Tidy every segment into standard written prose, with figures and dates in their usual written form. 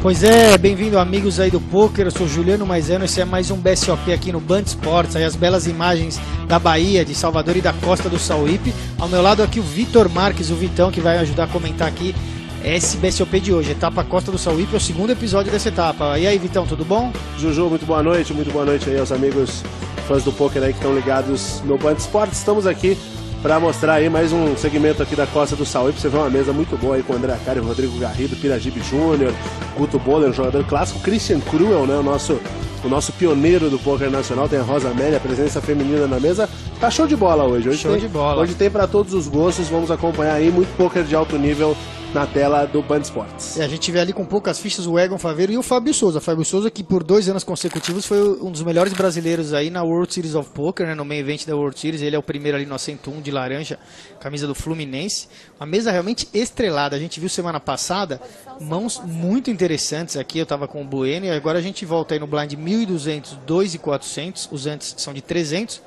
Pois é, bem-vindo amigos aí do poker, eu sou Juliano Maisano, esse é mais um BSOP aqui no Band Esportes, aí as belas imagens da Bahia, de Salvador e da costa do Sauípe. Ao meu lado aqui o Vitor Marques, o Vitão, que vai ajudar a comentar aqui esse BSOP de hoje, etapa Costa do Sauípe, é o segundo episódio dessa etapa. E aí, Vitão, tudo bom? Juju, muito boa noite aí aos amigos fãs do poker aí que estão ligados no Band Esportes. Estamos aqui para mostrar aí mais um segmento aqui da Costa do Sauípe. Você vê uma mesa muito boa aí com o André Acari, Rodrigo Garrido, Piragibe Júnior, Guto Boller, jogador clássico, Christian Cruel, né, o nosso pioneiro do poker nacional. Tem a Rosa Amélia, presença feminina na mesa. Tá show de bola hoje. Hoje tem para todos os gostos. Vamos acompanhar aí muito poker de alto nível na tela do Band Esportes. A gente vê ali com poucas fichas o Egon Faveiro e o Fábio Souza. Fábio Souza, que por 2 anos consecutivos foi um dos melhores brasileiros aí na World Series of Poker, né, no main event da World Series. Ele é o primeiro ali no 101 de laranja, camisa do Fluminense. Uma mesa realmente estrelada. A gente viu semana passada mãos muito interessantes aqui. Eu tava com o Bueno e agora a gente volta aí no blind 1.200, 2.400. Os antes são de 300.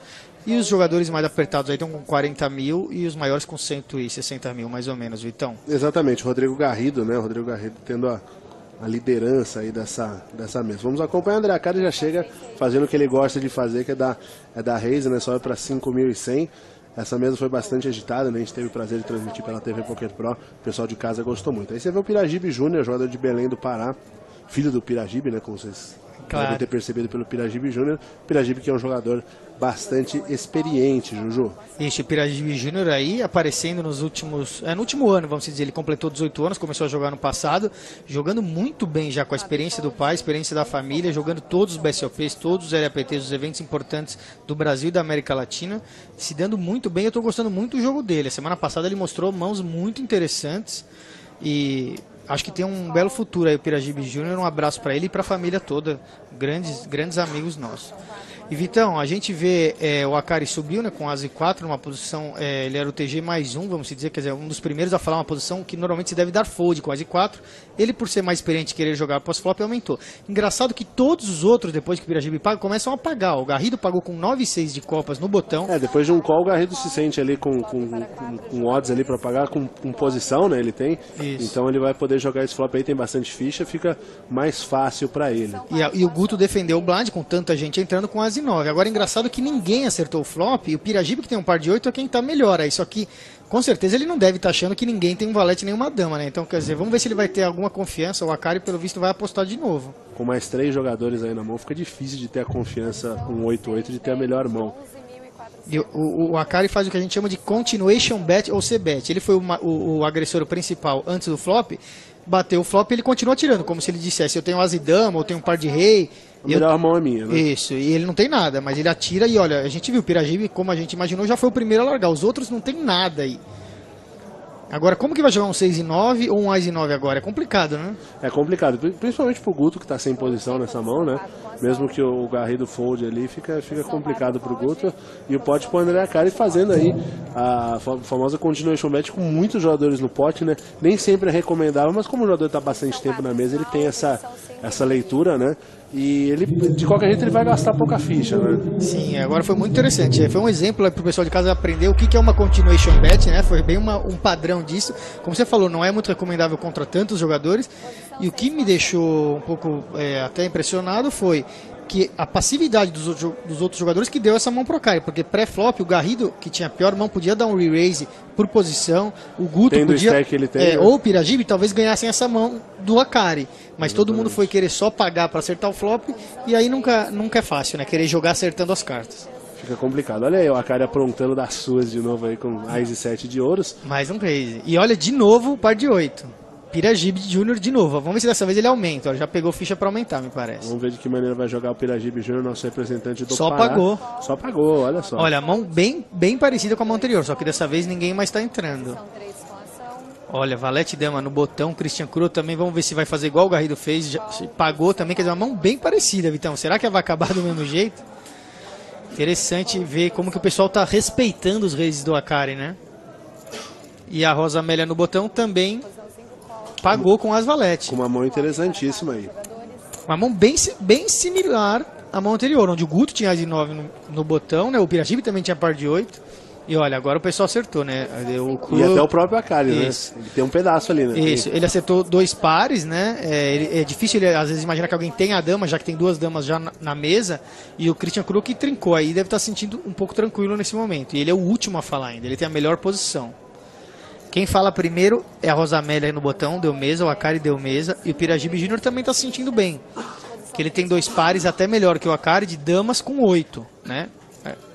E os jogadores mais apertados aí estão com 40 mil e os maiores com 160 mil, mais ou menos, Vitão. Exatamente, Rodrigo Garrido, né? Rodrigo Garrido tendo a liderança aí dessa mesa. Vamos acompanhar. O André Acari já chega fazendo o que ele gosta de fazer, que é da raise, né? Sobe para 5.100. Essa mesa foi bastante agitada, né? A gente teve o prazer de transmitir pela TV Poker Pro. O pessoal de casa gostou muito. Aí você vê o Piragibe Júnior, jogador de Belém do Pará, filho do Piragibe, né? Como vocês devem ter percebido pelo Piragibe Júnior. Piragibe que é um jogador bastante experiente, Juju. Isso, o Piragibe Júnior aí aparecendo nos últimos... no último ano, vamos dizer, ele completou 18 anos, começou a jogar no passado, jogando muito bem já com a experiência do pai, experiência da família, jogando todos os BSOPs, todos os LAPTs, os eventos importantes do Brasil e da América Latina, se dando muito bem. Eu estou gostando muito do jogo dele. A semana passada ele mostrou mãos muito interessantes e acho que tem um belo futuro aí o Piragibe Júnior. Um abraço para ele e para a família toda, grandes amigos nossos. E Vitão, a gente vê o Acari subiu, né, com As e 4 numa posição, ele era o TG mais um, vamos dizer, quer dizer, um dos primeiros a falar, uma posição que normalmente se deve dar fold com As e 4. Ele, por ser mais experiente e querer jogar pós-flop, aumentou. Engraçado que todos os outros, depois que o Piragibe paga, começam a pagar. O Garrido pagou com 9,6 de copas no botão. Depois de um call, o Garrido se sente ali com odds ali para pagar, com posição, né, ele tem. Isso. Então ele vai poder jogar esse flop aí, tem bastante ficha, fica mais fácil para ele. E o Guto defendeu o blind com tanta gente entrando com As e 9. Agora, engraçado que ninguém acertou o flop, e o Piragibe, que tem um par de 8, é quem tá melhor aí. Só que, com certeza, ele não deve estar achando que ninguém tem um valete nem uma dama, né? Então, quer dizer, vamos ver se ele vai ter alguma confiança. O Acari, pelo visto, vai apostar de novo. Com mais 3 jogadores aí na mão, fica difícil de ter a confiança com 8-8, de ter a melhor mão. E o Acari faz o que a gente chama de continuation bet ou c-bet. Ele foi o agressor principal antes do flop, bateu o flop e ele continua atirando, como se ele dissesse, eu tenho As e dama, ou tenho um par de rei. A melhor mão é minha, né? Isso, e ele não tem nada, mas ele atira e olha, a gente viu, o Piragibe, como a gente imaginou, já foi o primeiro a largar, os outros não tem nada aí. Agora, como que vai jogar um 6 e 9 ou um As e 9 agora? É complicado, né? É complicado, principalmente pro Guto, que tá sem posição nessa mão, né? Mesmo que o Garrido fold ali, fica complicado pro Guto. E o pote pro André Acari fazendo aí a famosa continuation bet com muitos jogadores no pote, né? Nem sempre é recomendável, mas como o jogador tá bastante tempo na mesa, ele tem essa leitura, né? E ele, de qualquer jeito, ele vai gastar pouca ficha, né? Sim, agora foi muito interessante. Foi um exemplo para o pessoal de casa aprender o que é uma continuation bet, né? Foi bem um padrão disso. Como você falou, não é muito recomendável contra tantos jogadores. E o que me deixou um pouco até impressionado foi que a passividade dos outros jogadores que deu essa mão pro Acari, porque pré-flop o Garrido, que tinha a pior mão, podia dar um re-raise por posição, o Guto podia, que ele tem, ou o Piragibe talvez ganhassem essa mão do Acari, mas todo mundo foi querer só pagar para acertar o flop, e aí nunca é fácil, né, querer jogar acertando as cartas. Fica complicado. Olha aí o Acari aprontando das suas de novo aí com Ás e 7 de ouros. Mais um raise. E olha de novo o par de 8. Piragibe Júnior de novo. Vamos ver se dessa vez ele aumenta. Já pegou ficha para aumentar, me parece. Vamos ver de que maneira vai jogar o Piragibe Júnior, nosso representante do Pará. Só pagou, olha só. Olha, a mão bem parecida com a mão anterior, só que dessa vez ninguém mais está entrando. Olha, valete dama no botão, Christian Cruel também. Vamos ver se vai fazer igual o Garrido fez. Já pagou também, quer dizer, uma mão bem parecida, Vitão. Será que vai acabar do mesmo jeito? Interessante ver como que o pessoal está respeitando os raises do Acari, né? E a Rosa Amélia no botão também pagou com as valete. Com uma mão interessantíssima aí. Uma mão bem similar à mão anterior, onde o Guto tinha As e 9 no botão, né? O Piragibe também tinha par de 8. E olha, agora o pessoal acertou, né? O Cru... E até o próprio Akari, né? Ele tem um pedaço ali, né? Isso, ele acertou 2 pares, né? É difícil ele, às vezes, imaginar que alguém tem a dama, já que tem 2 damas já na mesa. E o Christian Cru que trincou aí, deve estar sentindo um pouco tranquilo nesse momento. E ele é o último a falar ainda, ele tem a melhor posição. Quem fala primeiro é a Rosamélia aí no botão, deu mesa, o Akari deu mesa. E o Piragibe Júnior também está se sentindo bem. Que ele tem 2 pares até melhor que o Akari de damas com 8, né?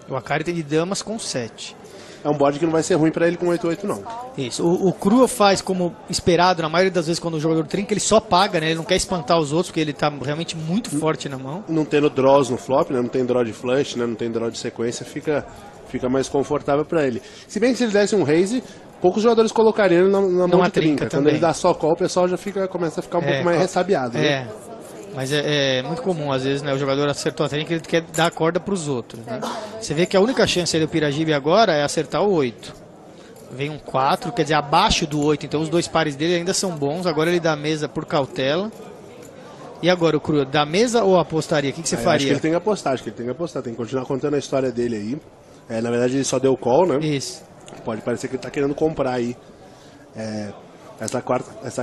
O Akari tem de damas com 7. É um board que não vai ser ruim pra ele com 8-8, não. Isso. O Cru faz como esperado, na maioria das vezes quando o jogador trinca, ele só paga, né? Ele não quer espantar os outros, porque ele tá realmente muito forte na mão. Não tendo draws no flop, né? Não tem draw de flush, né? Não tem draw de sequência, fica mais confortável pra ele. Se bem que se ele desse um raise, poucos jogadores colocariam ele na mão de trinca. Quando ele dá só call, o pessoal já começa a ficar um pouco mais ressabiado, né? Mas é muito comum, às vezes, né, o jogador acertou a trinca e ele quer dar a corda para os outros. Né? Você vê que a única chance do Piragibe agora é acertar o 8. Vem um 4, quer dizer, abaixo do 8, então os 2 pares dele ainda são bons. Agora ele dá a mesa por cautela. E agora, o Cru, dá mesa ou apostaria? O que você faria? Acho que ele tem que apostar, tem que continuar contando a história dele aí. Na verdade, ele só deu call, né? Isso. Pode parecer que ele tá querendo comprar aí. Essa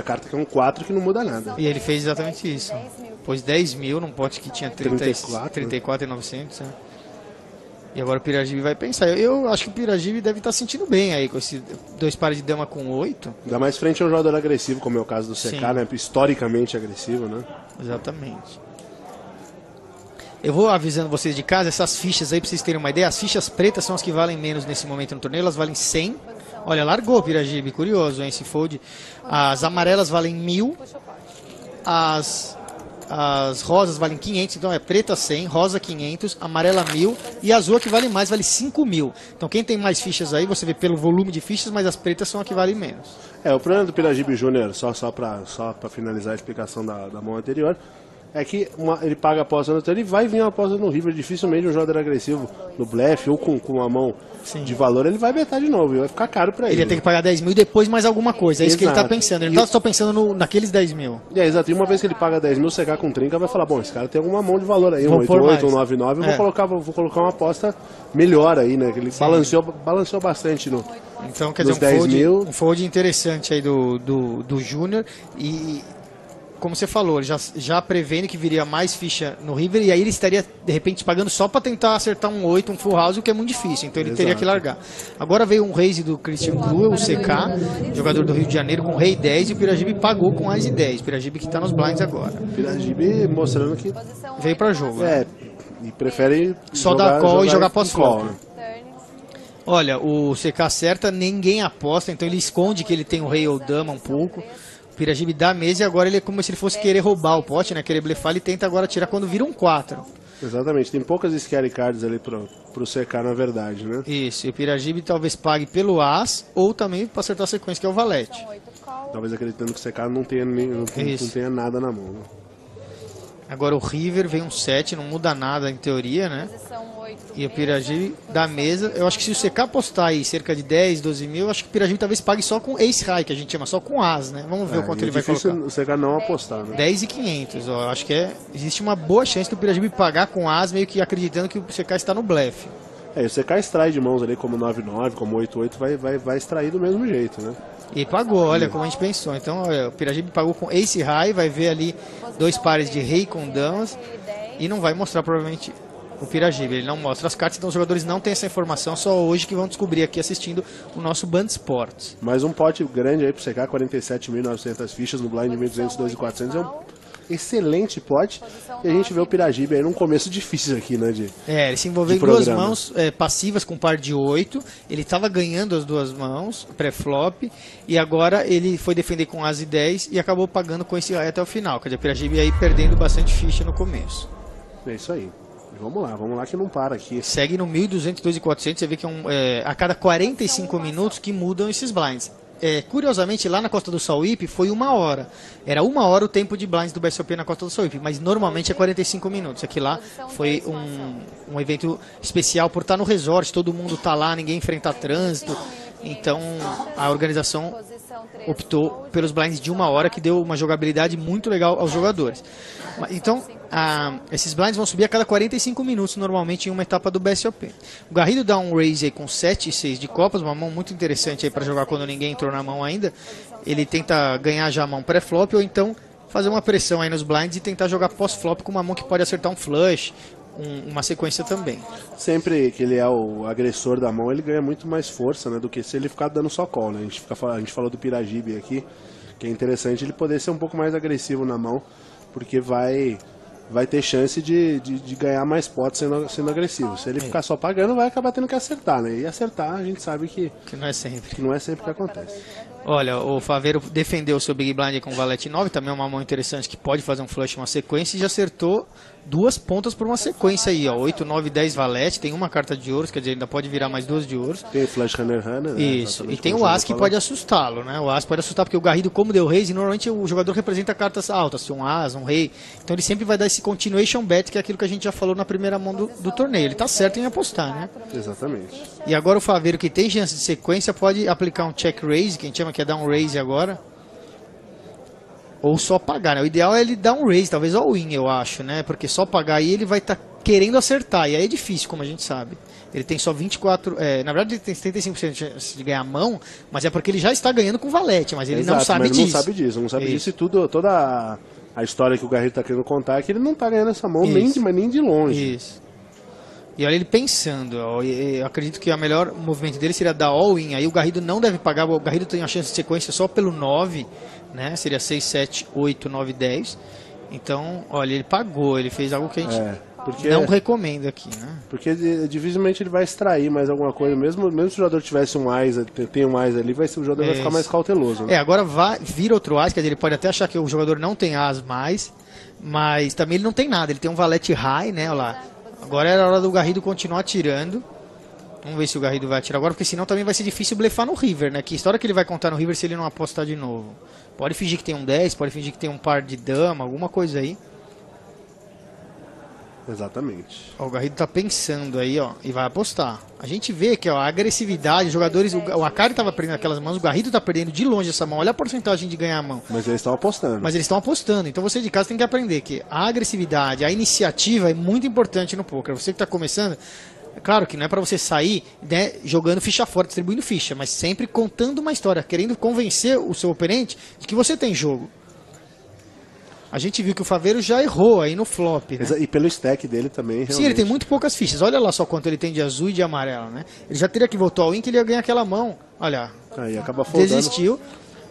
carta que é um 4 que não muda nada. E ele fez exatamente isso. Pôs 10 mil num pote que tinha 34,900. Né? E agora o Piragibe vai pensar. Eu acho que o Piragibe deve estar sentindo bem aí com esses 2 pares de dama com 8. Ainda mais frente a um jogador agressivo, como é o caso do CK, né? Historicamente agressivo, né? Exatamente. Eu vou avisando vocês de casa, essas fichas aí, pra vocês terem uma ideia, as fichas pretas são as que valem menos nesse momento no torneio, elas valem 100. Olha, largou o Piragibe, curioso, hein, esse fold. As amarelas valem 1000, as rosas valem 500, então é preta 100, rosa 500, amarela 1000 e azul que vale mais, vale 5000. Então quem tem mais fichas aí, você vê pelo volume de fichas, mas as pretas são a que valem menos. O problema do Piragibe Júnior, só para finalizar a explicação da mão anterior, é que ele paga a aposta no turno e vai vir uma aposta no river. Dificilmente um jogador agressivo no blefe ou com uma mão de valor, ele vai betar de novo e vai ficar caro pra ele. Ele ia ter que pagar 10 mil e depois mais alguma coisa. É isso que ele tá pensando. Ele não tá só pensando naqueles 10 mil. Exato. E uma vez que ele paga 10 mil, CK com trinca, vai falar, bom, esse cara tem alguma mão de valor aí, um 88, um 99, eu vou colocar uma aposta melhor aí, né? Que ele balanceou bastante no. Então, quer dizer, um fold interessante aí do Júnior. E como você falou, ele já prevendo que viria mais ficha no river, e aí ele estaria, de repente, pagando só para tentar acertar um 8, um full house, o que é muito difícil, então ele teria que largar. Agora veio um raise do Christian Cru, o CK, jogador do Rio de Janeiro, com rei 10, e o Piragibe pagou com as 10. O Piragibe que está nos blinds agora. Piragibe mostrando que veio para jogo. E prefere só dar call e jogar pós-flop. Olha, o CK acerta, ninguém aposta, então ele esconde que ele tem o rei ou dama um pouco. O Piragibe dá a mesa e agora ele é como se ele fosse querer roubar o pote, né? Querer blefar, ele tenta agora tirar quando vira um 4. Exatamente, tem poucas scary cards ali pro CK, na verdade, né? Isso, e o Piragibe talvez pague pelo as ou também para acertar a sequência, que é o valete. Talvez acreditando que o CK não tenha nada na mão. Né? Agora o river vem um 7, não muda nada em teoria, né? E o Piragibe da mesa, eu acho que se o CK apostar aí cerca de 10, 12 mil, eu acho que o Piragibe talvez pague só com Ace High, que a gente chama, só com As, né? Vamos ver o quanto ele vai colocar. É difícil o CK não apostar, né? 10.500, ó, acho que existe uma boa chance do Piragibe pagar com As, meio que acreditando que o CK está no blefe. O CK extrai de mãos ali como 9-9, como 8-8, vai extrair do mesmo jeito, né? E pagou, olha como a gente pensou. Então, olha, o Piragibe pagou com Ace High, vai ver ali 2 pares de rei com damas e não vai mostrar provavelmente o Piragibe, ele não mostra as cartas, então os jogadores não têm essa informação, só hoje que vão descobrir aqui assistindo o nosso Band Sports. Mais um pote grande aí pro CK, 47.900 fichas no blind 1.200, 2.400, é um excelente pote, e a gente vê o Piragibe aí num começo difícil aqui, né? Ele se envolveu em 2 mãos passivas com par de 8, ele estava ganhando as 2 mãos, pré-flop, e agora ele foi defender com as e 10 e acabou pagando com esse até o final, quer dizer, o Piragibe aí perdendo bastante ficha no começo. É isso aí. Vamos lá que não para aqui. Segue no 1.200, 2.400, você vê que a cada 45 minutos que mudam esses blinds. Curiosamente, lá na Costa do Sauípe foi 1 hora. Era 1 hora o tempo de blinds do BSOP na Costa do Sauípe, mas normalmente é 45 minutos. Aqui lá foi um evento especial por estar no resort, todo mundo está lá, ninguém enfrenta trânsito. Então a organização optou pelos blinds de 1 hora, que deu uma jogabilidade muito legal aos jogadores. Então, esses blinds vão subir a cada 45 minutos, normalmente em uma etapa do BSOP. O Garrido dá um raise aí com 7 e 6 de copas, uma mão muito interessante aí para jogar quando ninguém entrou na mão ainda. Ele tenta ganhar já a mão pré-flop ou então fazer uma pressão aí nos blinds e tentar jogar pós-flop com uma mão que pode acertar um flush, uma sequência também. Sempre que ele é o agressor da mão, ele ganha muito mais força, né, do que se ele ficar dando só call, né? A gente falou do Piragibe aqui, que é interessante ele poder ser um pouco mais agressivo na mão, porque vai ter chance de ganhar mais potes sendo agressivo. Se ele ficar só pagando, vai acabar tendo que acertar, né? E acertar, a gente sabe que não é sempre. Que não é sempre que acontece. Olha, o Faveiro defendeu o seu Big Blind com o Valete 9, também é uma mão interessante que pode fazer um flush, uma sequência, e já acertou 2 pontas por uma sequência aí, ó. 8, 9, 10 Valete, tem uma carta de ouros, quer dizer, ainda pode virar mais 2 de ouros. Tem Flash Runner, né? Isso, e tem o As que pode assustá-lo, né? O As pode assustar porque o Garrido, como deu raise, normalmente o jogador representa cartas altas, um As, um Rei, então ele sempre vai dar esse continuation bet, que é aquilo que a gente já falou na primeira mão do torneio. Ele tá certo em apostar, né? Exatamente. E agora o Faveiro, que tem chance de sequência, pode aplicar um check raise, que a gente chama que é dar um raise agora. Ou só pagar, né? O ideal é ele dar um raise, talvez all-in, eu acho, né? Porque só pagar aí ele vai estar querendo acertar, e aí é difícil, como a gente sabe. Ele tem só 24, na verdade ele tem 75% de chance de ganhar a mão, mas é porque ele já está ganhando com valete, mas ele Exato, não sabe mas disso. Não sabe disso, não sabe disso, e toda a história que o Garrido está querendo contar é que ele não está ganhando essa mão nem de longe. Isso. E olha ele pensando, eu acredito que o melhor movimento dele seria dar all-in, aí o Garrido não deve pagar, o Garrido tem a chance de sequência só pelo 9, né? Seria 6, 7, 8, 9, 10. Então, olha, ele pagou, ele fez algo que a gente não recomenda aqui, né? Porque dificilmente ele vai extrair mais alguma coisa, mesmo se o jogador tivesse um Ás, tem um Ás ali, o jogador vai ficar mais cauteloso, né? Agora vira outro Ás, quer dizer, ele pode até achar que o jogador não tem Ás mais, mas também ele não tem nada, ele tem um valete high, né? Olha lá. Agora era a hora do Garrido continuar atirando. Vamos ver se o Garrido vai atirar agora, porque senão também vai ser difícil blefar no river, né? Que história que ele vai contar no river se ele não apostar de novo? Pode fingir que tem um 10, pode fingir que tem um par de dama, alguma coisa aí. Exatamente. Ó, o Garrido tá pensando aí, ó, e vai apostar. A gente vê que ó, a agressividade, os jogadores, o Akari tava perdendo aquelas mãos, o Garrido tá perdendo de longe essa mão. Olha a porcentagem de ganhar a mão. Mas eles estão apostando. Então você de casa tem que aprender que a agressividade, a iniciativa é muito importante no poker. Você que tá começando, é claro que não é para você sair, né, jogando ficha fora, distribuindo ficha, mas sempre contando uma história, querendo convencer o seu oponente de que você tem jogo. A gente viu que o Faveiro já errou aí no flop, né? E pelo stack dele também, realmente. Sim, ele tem muito poucas fichas. Olha lá só quanto ele tem de azul e de amarelo, né? Ele já teria que voltar ao win que ele ia ganhar aquela mão. Olha, aí acaba foldando. Desistiu,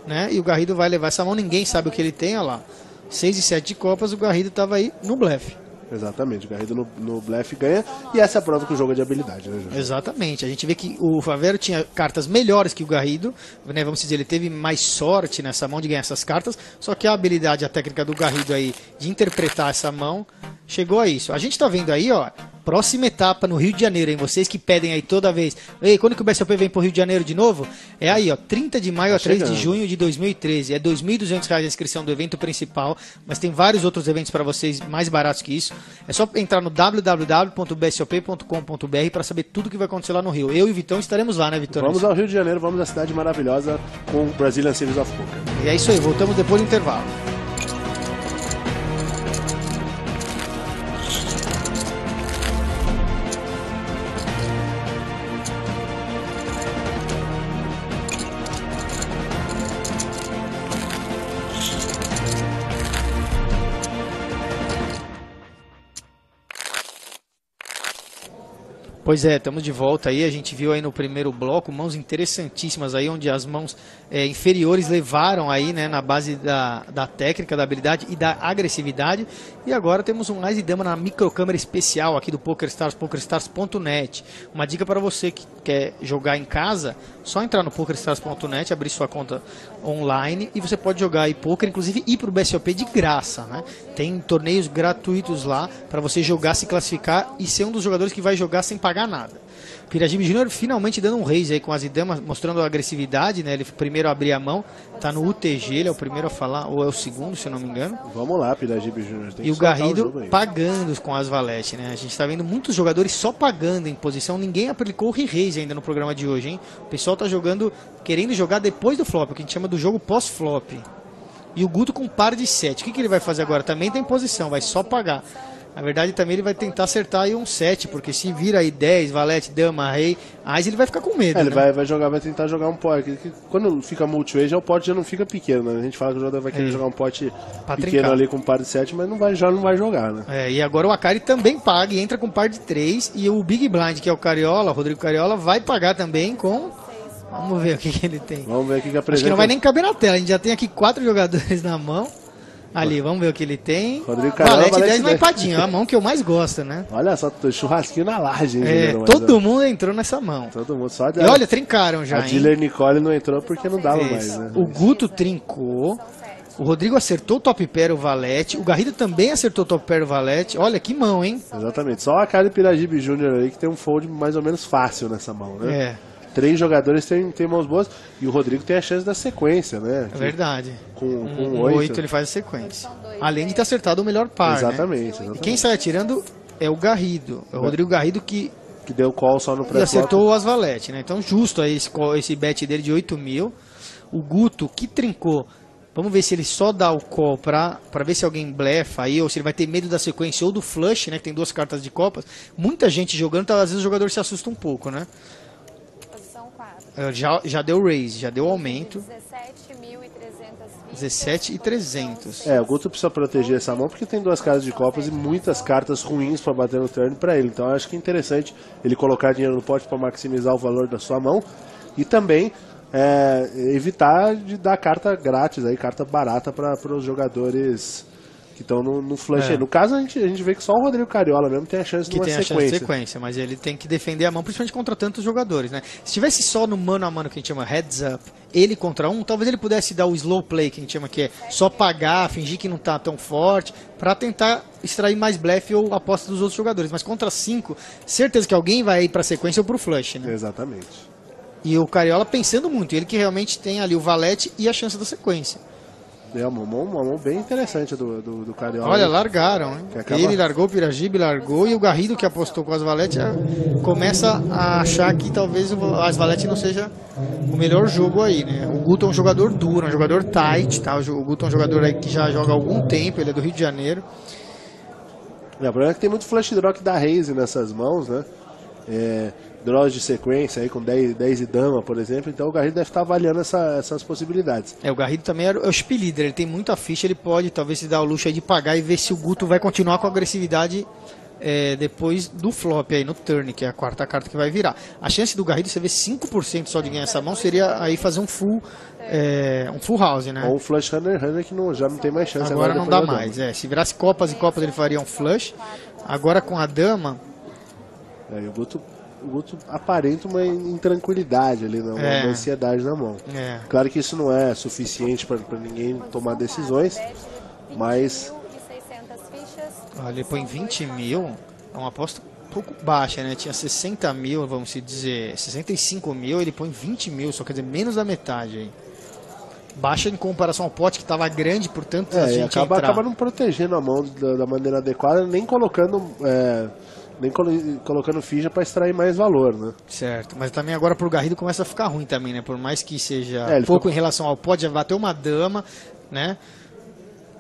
né? E o Garrido vai levar essa mão, ninguém sabe o que ele tem, olha lá. 6 e 7 de copas, o Garrido estava aí no blefe. Exatamente, o Garrido no blefe ganha, e essa é a prova que o jogo é de habilidade, né, Jorge? Exatamente, a gente vê que o Faveiro tinha cartas melhores que o Garrido, né, vamos dizer, ele teve mais sorte nessa mão de ganhar essas cartas, só que a habilidade, a técnica do Garrido aí de interpretar essa mão, chegou a isso. A gente tá vendo aí, ó, próxima etapa no Rio de Janeiro, hein, vocês que pedem aí toda vez, ei, quando que o BSOP vem pro Rio de Janeiro de novo? É aí, ó, 30 de maio a 3 de junho de 2013, é R$ 2.200 a inscrição do evento principal, mas tem vários outros eventos para vocês mais baratos que isso, é só entrar no www.bsop.com.br para saber tudo que vai acontecer lá no Rio. Eu e o Vitão estaremos lá, né, Vitão? Vamos ao Rio de Janeiro, vamos à cidade maravilhosa com o Brazilian Series of Poker. E é isso aí, voltamos depois do intervalo. Pois é, estamos de volta aí, a gente viu aí no primeiro bloco mãos interessantíssimas aí, onde as mãos inferiores levaram aí, né, na base da técnica, da habilidade e da agressividade, e agora temos um Ás e Dama na microcâmera especial aqui do PokerStars, PokerStars.net. Uma dica para você que quer jogar em casa, só entrar no PokerStars.net, abrir sua conta online e você pode jogar aí poker, inclusive ir para o BSOP de graça, né? Tem torneios gratuitos lá para você jogar, se classificar e ser um dos jogadores que vai jogar sem pagar nada. Piragibe Júnior finalmente dando um raise aí com as damas, mostrando a agressividade, né? Ele primeiro abrir a mão, tá no UTG, ele é o primeiro a falar, ou é o segundo, se eu não me engano. Vamos lá, Piragibe Júnior. E o Garrido pagando com as valete, né? A gente tá vendo muitos jogadores só pagando em posição, ninguém aplicou o re-raise ainda no programa de hoje, hein? O pessoal tá jogando, querendo jogar depois do flop, o que a gente chama do jogo pós-flop. E o Guto com par de 7. O que ele vai fazer agora? Também tem posição, vai só pagar. Na verdade, também ele vai tentar acertar aí um 7, porque se vira aí 10, valete, dama, rei, aí ele vai ficar com medo, ele né? vai tentar jogar um pote. Quando fica multi-way, o pote já não fica pequeno, né? A gente fala que o jogador vai querer jogar um pote pequeno trincar ali com par de 7, mas já não vai jogar, né? E agora o Akari também paga e entra com par de 3, e o Big Blind, que é o Cariola, o Rodrigo Cariola, vai pagar também com... Vamos ver o que ele tem. Vamos ver o que apresenta. Acho que não vai nem caber na tela, a gente já tem aqui 4 jogadores na mão. Ali, vamos ver o que ele tem. Rodrigo Cariola, valete 10 na empadinha, a mão que eu mais gosto, né? Olha só, churrasquinho na laje, hein, todo mundo entrou nessa mão. Todo mundo, só e olha, trincaram já, a Diller Nicole não entrou porque não dava mais, né? O Guto trincou. O Rodrigo acertou o top pair, o valete. O Garrido também acertou o top pair, o valete. Olha, que mão, hein? Exatamente. Só a cara de Piragibe Júnior aí que tem um fold mais ou menos fácil nessa mão, né? 3 jogadores têm mãos boas e o Rodrigo tem a chance da sequência, né? É verdade. Com 8 ele faz a sequência. Além de ter acertado o melhor par, exatamente. E quem sai atirando é o Garrido. É o Rodrigo Garrido que deu call só no pré-flop. E acertou o as-valete, né? Então justo aí esse bet dele de 8 mil. O Guto que trincou. Vamos ver se ele só dá o call pra ver se alguém blefa aí, ou se ele vai ter medo da sequência ou do flush, né? Que tem 2 cartas de copas. Muita gente jogando, então às vezes o jogador se assusta um pouco, né? Já deu raise, já deu aumento. 17.300. O Guto precisa proteger essa mão porque tem 2 cartas de copas e muitas cartas ruins para bater no turn para ele. Então eu acho que é interessante ele colocar dinheiro no pote para maximizar o valor da sua mão e também evitar de dar carta grátis, aí, carta barata para os jogadores que estão no flush. No caso, a gente vê que só o Rodrigo Cariola mesmo tem a chance de uma sequência. Que tem a chance de sequência, mas ele tem que defender a mão, principalmente contra tantos jogadores, né? Se tivesse só no mano a mano, que a gente chama heads up, ele contra um, talvez ele pudesse dar o slow play, que a gente chama que é só pagar, fingir que não tá tão forte, para tentar extrair mais blefe ou aposta dos outros jogadores. Mas contra 5, certeza que alguém vai ir pra sequência ou pro flush, né? Exatamente. E o Cariola pensando muito, ele que realmente tem ali o valete e a chance da sequência. É uma mão bem interessante do Cariola. Olha, largaram, hein? Ele largou, o Piragibe largou, e o Garrido, que apostou com as valete, começa a achar que talvez as valete não seja o melhor jogo aí, né? O Guto é um jogador duro, um jogador tight, tá? O Guto é um jogador aí que já joga há algum tempo, ele é do Rio de Janeiro. O problema é que tem muito flash draw que dá raise nessas mãos, né? Draws de sequência aí com 10 e dama, por exemplo, então o Garrido deve estar avaliando essas possibilidades. O Garrido também é o chip leader, ele tem muita ficha, ele pode talvez se dar o luxo aí de pagar e ver se o Guto vai continuar com a agressividade depois do flop aí no turn, que é a 4ª carta que vai virar. A chance do Garrido, você vê 5% só de ganhar essa mão, seria aí fazer um full house, né? Ou um flush runner que já não tem mais chance. Agora não dá mais, se virasse copas e copas ele faria um flush. Agora com a dama... E o Guto aparenta uma intranquilidade ali, uma ansiedade na mão. Claro que isso não é suficiente para ninguém tomar decisões, mas... Olha, ele põe 20 mil, é uma aposta um pouco baixa, né? Tinha 60 mil, vamos dizer, 65 mil, ele põe 20 mil, só quer dizer, menos da metade aí. Baixa em comparação ao pote que estava grande, portanto a gente acaba não protegendo a mão da maneira adequada, nem colocando... nem colocando ficha para extrair mais valor, né? Certo, mas também agora pro Garrido começa a ficar ruim também, né? Por mais que seja pouco em relação ao pote, já bateu uma dama, né?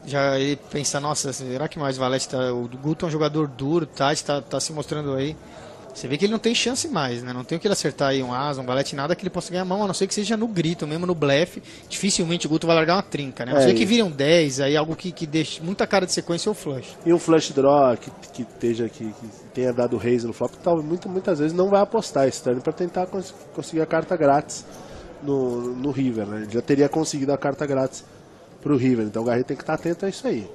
Já ele pensa, nossa, será que mais valete tá... O Guto é um jogador duro, tá se mostrando aí. Você vê que ele não tem chance mais, né? Não tem o que ele acertar aí um asa, um valete, nada que ele possa ganhar mão, a não ser que seja no grito, mesmo no blefe. Dificilmente o Guto vai largar uma trinca, né? A não ser que vire um 10, aí algo que deixe muita cara de sequência ou flush. E um flush draw que tenha dado raise no flop, muitas vezes não vai apostar esse turn para tentar conseguir a carta grátis no river, né? Ele já teria conseguido a carta grátis pro river, então o Garrido tem que estar atento a isso aí.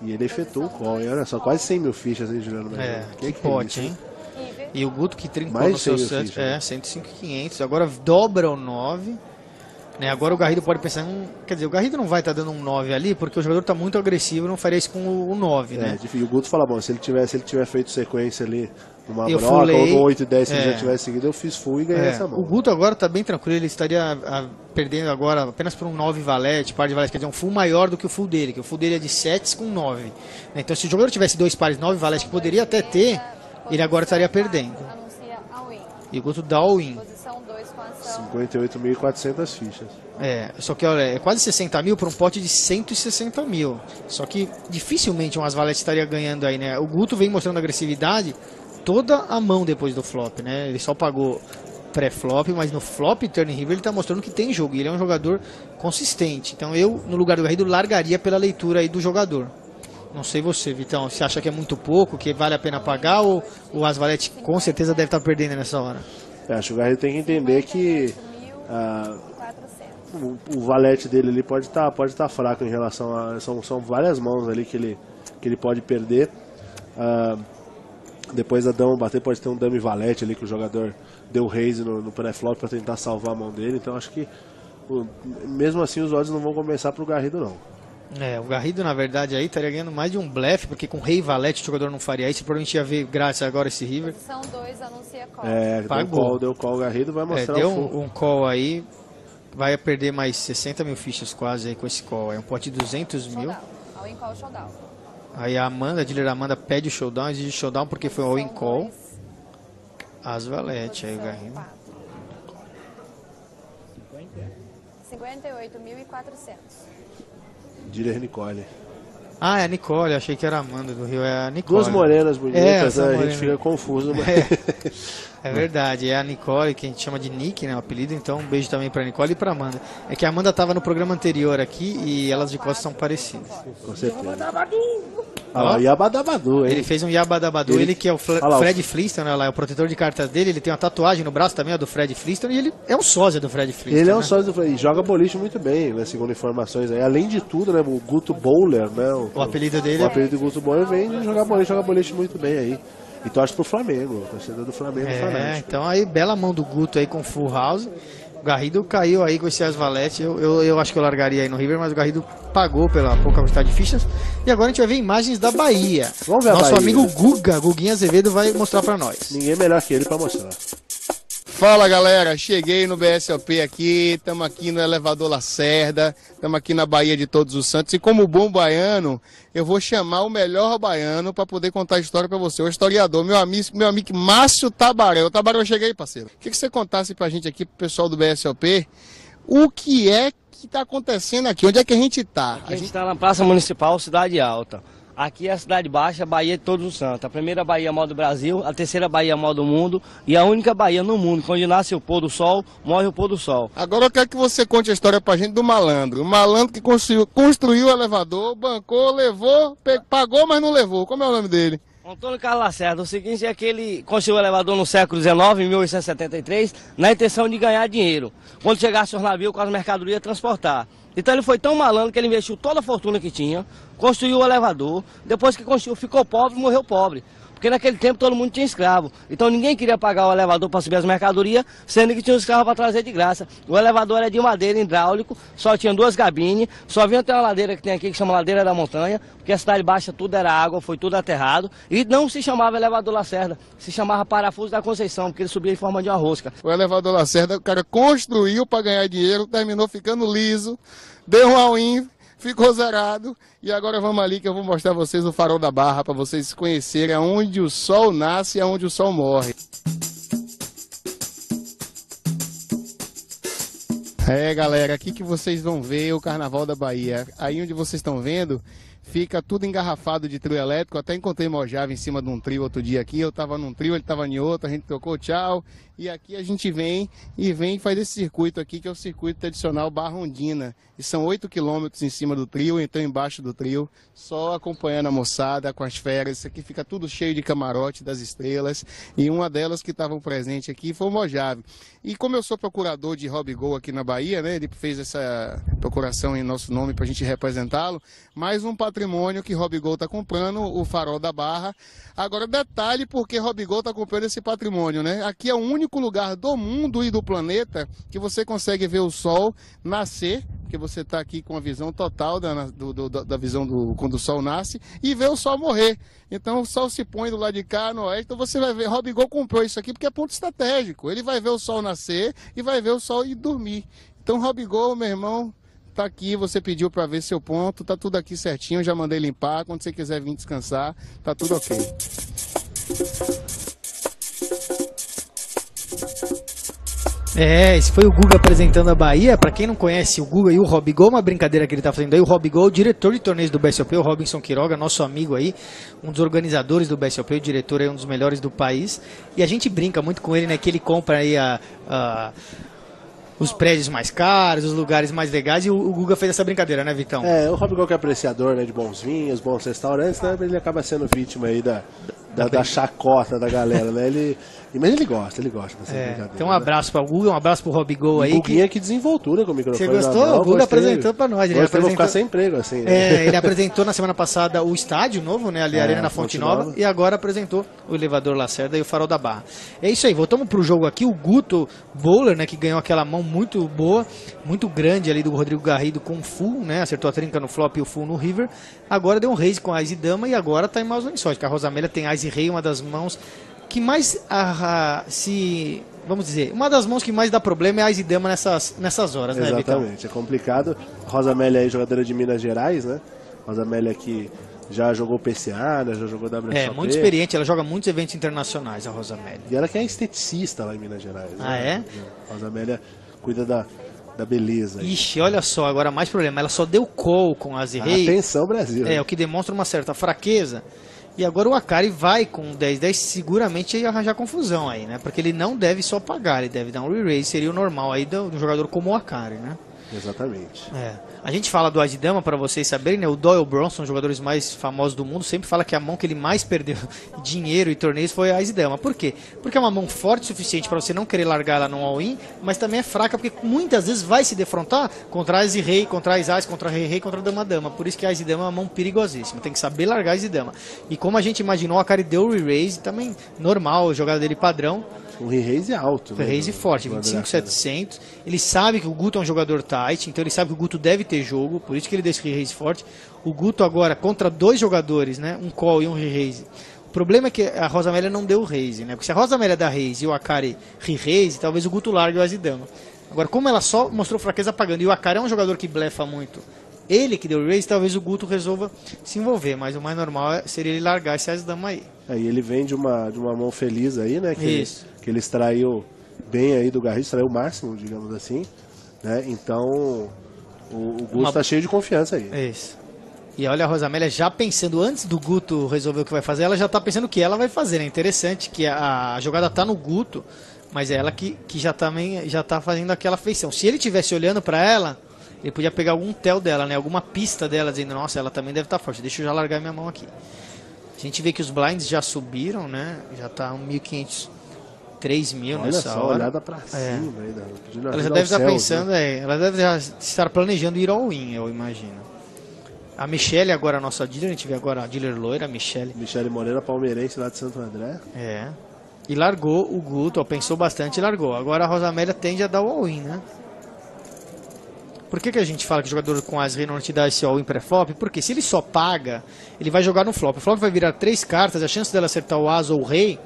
E ele efetuou o call, hein? Olha só, quase 100 mil fichas aí, Juliano. Que pote, hein? E o Guto que trincou no seu set, 105.500, agora dobra o 9. Né? Agora o Garrido pode pensar, quer dizer, o Garrido não vai estar dando um 9 ali, porque o jogador está muito agressivo, não faria isso com o 9, né? E o Guto fala, bom, se ele tiver feito sequência ali, uma broca, ou no 8 e 10, se ele já tivesse seguido, eu fiz full e ganhei essa mão. O Guto agora está bem tranquilo, ele estaria perdendo agora apenas por um 9 valete, par de valete, quer dizer, um full maior do que o full dele, que o full dele é de 7 com 9. Então se o jogador tivesse 2 pares 9 valete, que poderia até ter, ele agora estaria perdendo. E o Guto dá all-in. 58.400 fichas. Só que olha, é quase 60 mil para um pote de 160 mil. Só que dificilmente um Asvalete estaria ganhando aí, né? O Guto vem mostrando agressividade toda a mão depois do flop, né? Ele só pagou pré-flop, mas no flop turn river ele tá mostrando que tem jogo. E ele é um jogador consistente. Então eu, no lugar do Garrido, largaria pela leitura aí do jogador. Não sei você, Vitão, você acha que é muito pouco, que vale a pena pagar, ou o Asvalete com certeza deve estar perdendo nessa hora? Acho que o Garrido tem que entender que o valete dele ali pode tá fraco em relação a... São várias mãos ali que ele pode perder. Depois da dama bater, pode ter um dame valete ali que o jogador deu raise no pré-flop para tentar salvar a mão dele. Então acho que mesmo assim os odds não vão começar pro Garrido não. O Garrido na verdade aí estaria ganhando mais de um blefe, porque com rei valete o jogador não faria isso. Provavelmente ia ver graças agora esse river. São 2, anuncia call. Pagou. Deu call, o Garrido vai mostrar deu um call aí, vai perder mais 60 mil fichas quase aí com esse call. É um pote de 200 mil. All in call, showdown. Aí a dealer Amanda pede o showdown, exige showdown porque foi all in call. Asvalete aí o Garrido. 58.400. Dealer Nicole. É a Nicole, achei que era a Amanda do Rio, é a Nicole. Duas morenas bonitas, né? A gente fica confuso. Mas... É verdade, é a Nicole, que a gente chama de Nick, né, o apelido, então um beijo também pra Nicole e pra Amanda. É que a Amanda tava no programa anterior aqui e elas de costas são parecidas. Com certeza. Yabadabadu, hein? Ele fez um Yabadabadu, ele que é o Fred Flintstone, é o protetor de cartas dele, ele tem uma tatuagem no braço também, a do Fred Flintstone, e ele é um sósia do Fred Flintstone. Ele é um sósia do Fred, e joga boliche muito bem, né, segundo informações aí. Além de tudo, né, o Guto Bowler, né? O apelido dele. O apelido do Guto Bowler vem de joga boliche muito bem aí. E torce pro Flamengo, torcedor do Flamengo fanático. Então aí, bela mão do Guto aí com full house. O Garrido caiu aí com esse Asvalete. Eu acho que eu largaria aí no River, mas o Garrido pagou pela pouca quantidade de fichas. E agora a gente vai ver imagens da Bahia. Vamos ver Nosso a Bahia. amigo Guguinha Azevedo vai mostrar pra nós. Ninguém melhor que ele pra mostrar. Fala galera, cheguei no BSOP aqui, estamos aqui no Elevador Lacerda, estamos aqui na Bahia de Todos os Santos e como bom baiano, eu vou chamar o melhor baiano para poder contar a história para você, o historiador, meu amigo Márcio Tabarel. Tabarel, cheguei parceiro. Queria que você contasse pra gente aqui, pro pessoal do BSOP, o que é que tá acontecendo aqui, onde é que a gente tá? A gente está na Praça Municipal Cidade Alta. Aqui é a Cidade Baixa, Bahia de Todos os Santos. A primeira Bahia maior do Brasil, a terceira Bahia maior do mundo e a única Bahia no mundo, onde nasce o pôr do sol, morre o pôr do sol. Agora eu quero que você conte a história pra gente do malandro. O malandro que construiu o elevador, bancou, levou, pagou, mas não levou. Como é o nome dele? Antônio Carlos Lacerda. O seguinte é que ele construiu o elevador no século XIX, em 1873, na intenção de ganhar dinheiro. Quando chegasse os navios com as mercadorias, transportar. Então ele foi tão malandro que ele investiu toda a fortuna que tinha, construiu o elevador, depois que construiu ficou pobre, morreu pobre. Porque naquele tempo todo mundo tinha escravo. Então ninguém queria pagar o elevador para subir as mercadorias, sendo que tinha um escravo para trazer de graça. O elevador era de madeira, hidráulico, só tinha 2 cabines, só vinha até uma ladeira que tem aqui, que chama Ladeira da Montanha, porque a Cidade Baixa tudo era água, foi tudo aterrado. E não se chamava Elevador Lacerda, se chamava Parafuso da Conceição, porque ele subia em forma de uma rosca. O Elevador Lacerda, o cara construiu para ganhar dinheiro, terminou ficando liso, deu um all-in, ficou zerado. E agora vamos ali que eu vou mostrar a vocês o Farol da Barra, para vocês conhecerem aonde o sol nasce e aonde o sol morre. Galera, aqui que vocês vão ver o Carnaval da Bahia. Aí onde vocês estão vendo, fica tudo engarrafado de trio elétrico. Até encontrei Mojave em cima de um trio outro dia aqui. Eu tava num trio, ele tava em outro, a gente trocou tchau. E aqui a gente vem e faz esse circuito aqui, que é o circuito tradicional Barra Ondina. E são 8 quilômetros em cima do trio, então embaixo do trio, só acompanhando a moçada com as férias. Isso aqui fica tudo cheio de camarote das estrelas. E uma delas que estavam presente aqui foi o Mojave. E como eu sou procurador de Rob Gol aqui na Bahia, né, ele fez essa procuração em nosso nome para a gente representá-lo. Mais um patrimônio que Rob Gol está comprando, o Farol da Barra. Agora, detalhe porque Rob Gol está comprando esse patrimônio, né? Aqui é o único lugar do mundo e do planeta que você consegue ver o sol nascer, porque você está aqui com a visão total da visão quando o sol nasce, e ver o sol morrer. Então o sol se põe do lado de cá, no oeste, então você vai ver, Rob Gol comprou isso aqui porque é ponto estratégico. Ele vai ver o sol nascer e vai ver o sol ir dormir. Então Rob Gol, meu irmão, tá aqui, você pediu para ver seu ponto, tá tudo aqui certinho, já mandei limpar, quando você quiser vir descansar, tá tudo ok. Esse foi o Guga apresentando a Bahia. Pra quem não conhece o Guga e o Robigol, uma brincadeira que ele tá fazendo aí. O Robigol é o diretor de torneios do BSOP, o Robinson Quiroga, nosso amigo aí, um dos organizadores do BSOP, o diretor aí, um dos melhores do país. E a gente brinca muito com ele, né, que ele compra aí os prédios mais caros, os lugares mais legais, e o Guga fez essa brincadeira, né, Vitão? O Robigol que é apreciador, né, de bons vinhos, bons restaurantes, né, ele acaba sendo vítima aí da chacota da galera, né? Mas ele gosta dessa brincadeira. Então um abraço para o Guga, um abraço para o Robigol aí. O Guguinha que desenvoltura com o microfone. Você gostou? O Guga apresentou para nós. Ele vou ficar sem emprego, assim. Né? Ele apresentou na semana passada o estádio novo, né? Ali a Arena na Fonte Nova. E agora apresentou o Elevador Lacerda e o Farol da Barra. É isso aí, voltamos pro jogo aqui. O Guto Bowler, né? Que ganhou aquela mão muito boa, muito grande ali do Rodrigo Garrido com o full, né? Acertou a trinca no flop e o full no river. Agora deu um raise com a Ice Dama e agora tá em maus lençóis, que a Rosamélia tem Ice Rei, uma das mãos que mais vamos dizer, uma das mãos que mais dá problema é a Ice Dama nessas horas, né, Vitão? Exatamente, é complicado. A Rosamélia aí, jogadora de Minas Gerais, né? Rosamélia que já jogou PCA, né? Já jogou WSOP. Muito experiente, ela joga muitos eventos internacionais, a Rosamélia. E ela que é esteticista lá em Minas Gerais. Né? A Rosamélia cuida da beleza. Ixi, olha só, agora mais problema. Ela só deu call com a Ice Rei. Atenção, Brasil. O que demonstra uma certa fraqueza. E agora o Akari vai com 10-10, seguramente ia arranjar confusão aí, né? Porque ele não deve só pagar, ele deve dar um re-raise, seria o normal aí do jogador como o Akari, né? Exatamente. A gente fala do Ice Dama, para vocês saberem, né? O Doyle Bronson, um dos jogadores mais famosos do mundo, sempre fala que a mão que ele mais perdeu dinheiro e torneios foi a Ice Dama. Por quê? Porque é uma mão forte o suficiente para você não querer largar ela no all-in, mas também é fraca porque muitas vezes vai se defrontar contra a Ice Rei, contra a Ice Ice, contra a Rei Rei, contra a Dama Dama. Por isso que a Ice Dama é uma mão perigosíssima. Tem que saber largar a Ice Dama. E como a gente imaginou, a Akari deu re-raise, também normal, jogada dele padrão. Um re-raise alto. Re-raise forte, 25.700. Ele sabe que o Guto é um jogador tight, então ele sabe que o Guto deve ter jogo, por isso que ele deixa o re-raise forte. O Guto agora contra dois jogadores, né? Um call e um re-raise. O problema é que a Rosamélia não deu raise, né? Porque se a Rosamélia dá raise e o Akari re-raise, talvez o Guto largue o Ice Dama. Agora, como ela só mostrou fraqueza pagando e o Akari é um jogador que blefa muito, ele que deu raise, talvez o Guto resolva se envolver, mas o mais normal seria ele largar esse Ice Dama aí. E ele vem de uma mão feliz aí, né? Isso. Que ele extraiu bem aí do Garrido, extraiu o máximo, digamos assim, né? Então o Guto tá cheio de confiança aí. Isso. E olha a Rosamélia já pensando, antes do Guto resolver o que vai fazer, ela já tá pensando o que ela vai fazer, né? Interessante que a jogada tá no Guto, mas é ela que já tá fazendo aquela feição. Se ele tivesse olhando para ela, ele podia pegar algum tel dela, né? Alguma pista dela, dizendo, nossa, ela também deve estar forte, deixa eu já largar minha mão aqui. A gente vê que os blinds já subiram, né? Já tá 1.500, 3.000 nessa hora. Olhada pra cima aí, ela já deve estar pensando, ela deve já estar planejando ir ao win, eu imagino. A Michele agora, a nossa dealer, a gente vê agora a dealer loira, a Michele. Michele Moreira, palmeirense lá de Santo André. E largou o Guto, pensou bastante e largou. Agora a Rosamélia tende a dar o all-in, né? Por que a gente fala que o jogador com As Rei não te dá esse all-in pré-flop? Porque se ele só paga, ele vai jogar no flop. O flop vai virar 3 cartas, a chance dela acertar o As ou o Rei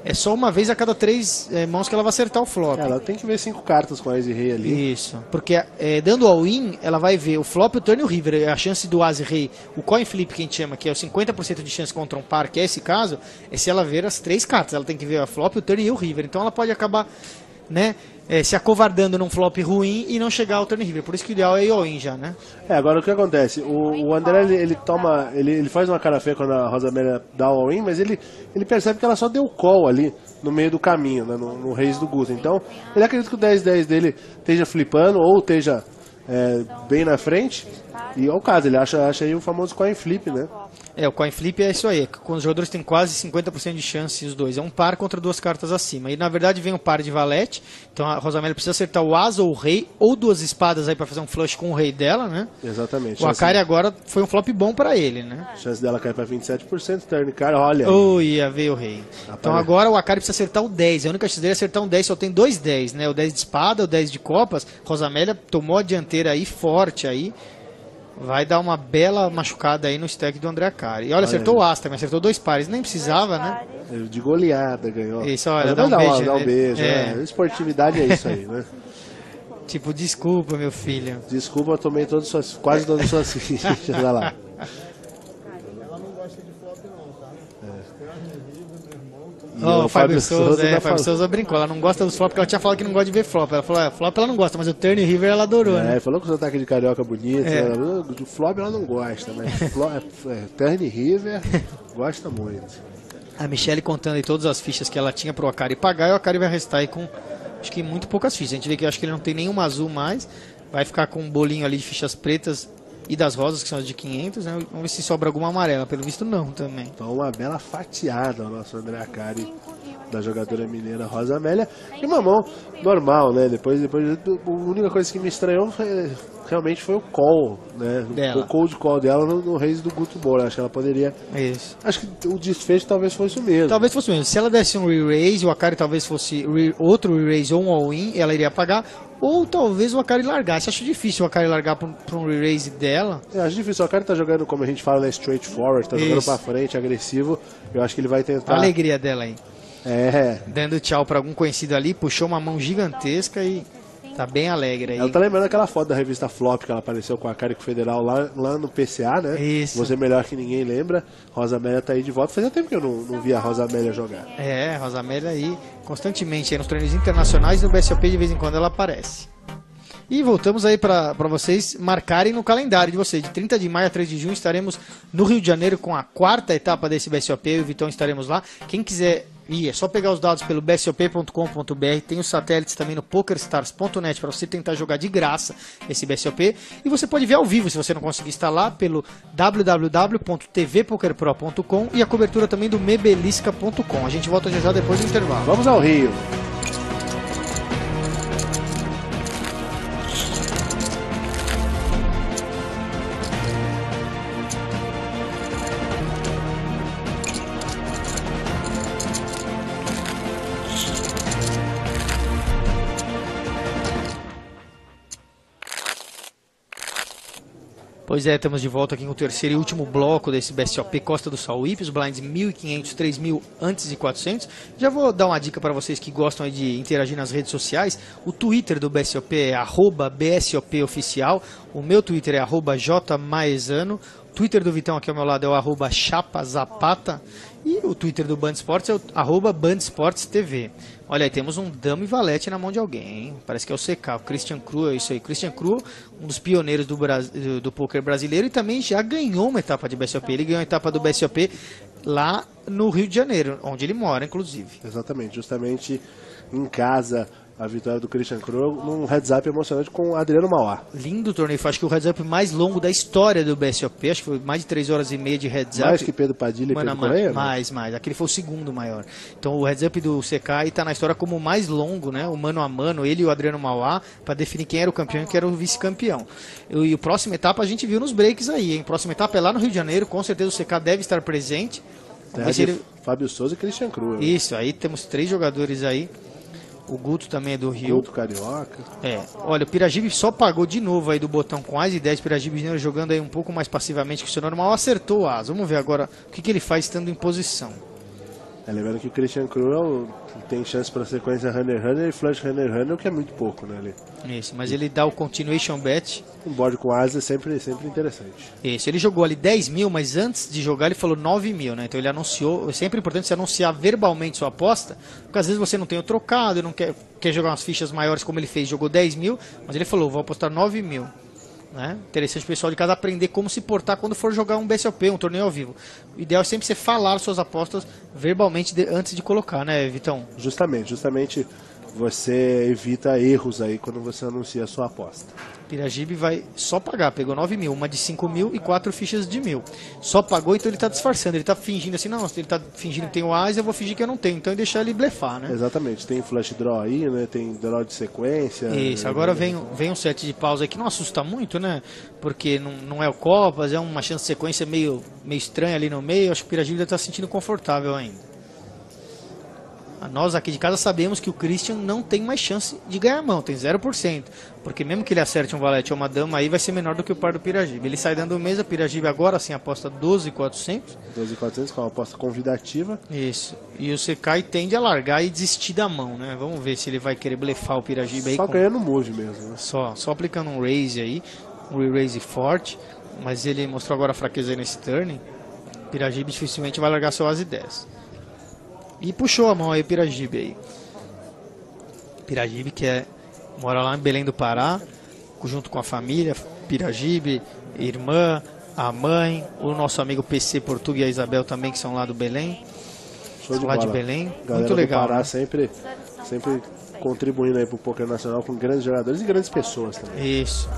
é só uma vez a cada 3 mãos que ela vai acertar o flop. Ela tem que ver 5 cartas com As e Rei ali. Isso, porque dando all-in, ela vai ver o flop, o turn e o river. A chance do As e Rei, o coin flip que a gente chama, que é o 50% de chance contra um par, que é esse caso, é se ela ver as 3 cartas. Ela tem que ver a flop, o turn e o river. Então ela pode acabar, né, se acovardando num flop ruim e não chegar ao turn river. Por isso que o ideal é ir all-in já, né? Agora o que acontece? O André, ele faz uma cara feia quando a Rosamélia dá o all-in, mas ele percebe que ela só deu call ali no meio do caminho, né, no raise do Guto. Então, ele acredita que o 10-10 dele esteja flipando ou esteja bem na frente. E é o caso, ele acha aí o famoso coin flip, né? O coin flip é isso aí, quando os jogadores têm quase 50% de chance os dois. É um par contra 2 cartas acima. E na verdade vem um par de valete, então a Rosamélia precisa acertar o As ou o Rei, ou 2 espadas aí para fazer um flush com o Rei dela, né? Exatamente. O Akari agora foi um flop bom para ele, né? A chance dela cair para 27%, turn cara, olha. Ia ver o Rei. Então agora o Akari precisa acertar o 10. A única chance dele é acertar um 10, só tem 2 10, né? O 10 de espada, o 10 de copas. Rosamélia tomou a dianteira aí, forte aí. Vai dar uma bela machucada aí no stack do André Akari. E olha, acertou o As também, acertou 2 pares. Nem precisava, né? De goleada ganhou. Isso, olha, dá um beijo. Dá um beijo, Esportividade é isso aí, né? Tipo, desculpa, meu filho. Desculpa, eu tomei quase todas as suas fichas. Olha lá. Ela não gosta de flop não, tá? E o Fábio Souza, ainda Fábio falou- Souza brincou, ela não gosta dos flop, porque ela tinha falado que não gosta de ver flop. Ela falou, flop ela não gosta, mas o turn e river ela adorou, né? Falou que o sotaque de carioca bonito, do flop ela não gosta, mas turn river gosta muito. A Michelle contando aí todas as fichas que ela tinha pro Akari pagar, e o Akari vai restar aí com, acho que muito poucas fichas. A gente vê que eu acho que ele não tem nenhuma azul mais, vai ficar com um bolinho ali de fichas pretas e das rosas, que são as de 500, né? Vamos ver se sobra alguma amarela, pelo visto não também. Então uma bela fatiada o nosso André Akari, da jogadora mineira Rosa Amélia. E uma mão normal, né? Depois a única coisa que me estranhou realmente foi o call, né? Dela. O cold call dela no raise do Guto Moura. Acho que ela poderia... Isso. Acho que o desfecho talvez fosse o mesmo. Talvez fosse mesmo. Se ela desse um re-raise, o Akari talvez fosse outro re-raise ou um all-in, ela iria pagar. Ou talvez o Akari largasse. Acho difícil o Akari largar pra um re-raise dela. Acho difícil. O Akari tá jogando, como a gente fala, né? Straightforward, tá jogando pra frente, agressivo. Eu acho que ele vai tentar... A alegria dela aí. Dando tchau pra algum conhecido ali, puxou uma mão gigantesca e tá bem alegre aí. Ela tá lembrando aquela foto da revista Flop que ela apareceu com a Carico Federal lá no PCA, né? Isso. Você melhor que ninguém lembra. Rosa Amélia tá aí de volta. Fazia tempo que eu não via a Rosa Amélia jogar. Rosa Amélia aí constantemente aí nos treinos internacionais e no BSOP de vez em quando ela aparece. E voltamos aí para vocês marcarem no calendário de vocês. De 30 de maio a 3 de junho estaremos no Rio de Janeiro com a 4ª etapa desse BSOP. Eu e o Vitão estaremos lá. Quem quiser ir, é só pegar os dados pelo bsop.com.br. Tem os satélites também no pokerstars.net para você tentar jogar de graça esse BSOP. E você pode ver ao vivo, se você não conseguir estar lá, pelo www.tvpokerpro.com e a cobertura também do mebelisca.com. A gente volta já depois do intervalo. Vamos ao Rio. Pois é, estamos de volta aqui com o terceiro e último bloco desse BSOP Costa do Sol IP, os blinds 1.500, 3.000, antes de 400. Já vou dar uma dica para vocês que gostam aí de interagir nas redes sociais. O Twitter do BSOP é @BSOPoficial, o meu Twitter é @jmaezano, o Twitter do Vitão aqui ao meu lado é o @chapazapata e o Twitter do Band Sports é o @BandSportsTV. Olha aí, temos um dama e valete na mão de alguém, hein? Parece que é o CK, o Christian Cruel, é isso aí. Christian Cruel, um dos pioneiros do poker brasileiro e também já ganhou uma etapa de BSOP. Ele ganhou a etapa do BSOP lá no Rio de Janeiro, onde ele mora, inclusive. Exatamente, justamente em casa, a vitória do Christian Cruel num heads-up emocionante com o Adriano Mauá. Lindo torneio, foi, acho que o heads-up mais longo da história do BSOP, acho que foi mais de 3 horas e meia de heads-up. Mais que Pedro Padilha e Pedro Correia? Mais, aquele foi o segundo maior. Então o heads-up do CK está na história como o mais longo, né? O mano a mano, ele e o Adriano Mauá, para definir quem era o campeão e quem era o vice-campeão. E a próxima etapa a gente viu nos breaks aí, hein? Próxima etapa é lá no Rio de Janeiro, com certeza o CK deve estar presente. Fábio Souza e Christian Cruel. Isso, aí temos 3 jogadores aí. O Guto também é do Rio. Guto Carioca. Olha, o Piragibe só pagou de novo aí do botão com as e 10. Piragibe jogando aí um pouco mais passivamente que o seu normal. Acertou o as. Vamos ver agora o que ele faz estando em posição. Lembrando que o Christian Cruel tem chance para sequência Runner e Flush Runner, o que é muito pouco, né? Isso, mas ele dá o Continuation Bet. Um board com asa é sempre interessante. Isso, ele jogou ali 10 mil, mas antes de jogar ele falou 9 mil, né? Então ele anunciou, é sempre importante você anunciar verbalmente sua aposta, porque às vezes você não tem o trocado, não quer jogar umas fichas maiores como ele fez, jogou 10 mil, mas ele falou, vou apostar 9 mil. Né? Interessante o pessoal de casa aprender como se portar quando for jogar um BSOP, um torneio ao vivo. O ideal é sempre você falar suas apostas verbalmente antes de colocar, né, Vitão? Justamente você evita erros aí quando você anuncia a sua aposta. Piragibe vai só pagar, pegou 9 mil, uma de 5 mil e 4 fichas de 1.000. Só pagou, então ele está disfarçando, ele está fingindo assim, não, ele está fingindo que tem o as, eu vou fingir que eu não tenho, então deixar ele blefar, né? Exatamente, tem flash draw aí, né? Tem draw de sequência. Isso, agora vem um set de pausa aí que não assusta muito, né? Porque não é o Copas, é uma chance de sequência meio estranha ali no meio, acho que o Piragibe deve estar se sentindo confortável ainda. Nós aqui de casa sabemos que o Christian não tem mais chance de ganhar mão, tem 0%. Porque mesmo que ele acerte um valete ou uma dama, aí vai ser menor do que o par do Piragibe. Ele sai dando mesa, Piragibe agora sim aposta 12.400. 12.400 com uma aposta convidativa. Isso. E o CK tende a largar e desistir da mão, né? Vamos ver se ele vai querer blefar o Piragibe aí. Só ganhando move mesmo, né? Só aplicando um raise aí, um re-raise forte. Mas ele mostrou agora a fraqueza aí nesse turn. Piragibe dificilmente vai largar seu as e 10. E puxou a mão aí o Piragibe aí. Piragibe que mora lá em Belém do Pará, junto com a família, Piragibe, irmã, a mãe, o nosso amigo PC Portuga e a Isabel também, que são lá do Belém. Lá de Belém. Galera muito legal. Do Pará, né? sempre contribuindo aí pro poker nacional com grandes jogadores e grandes pessoas também. Isso.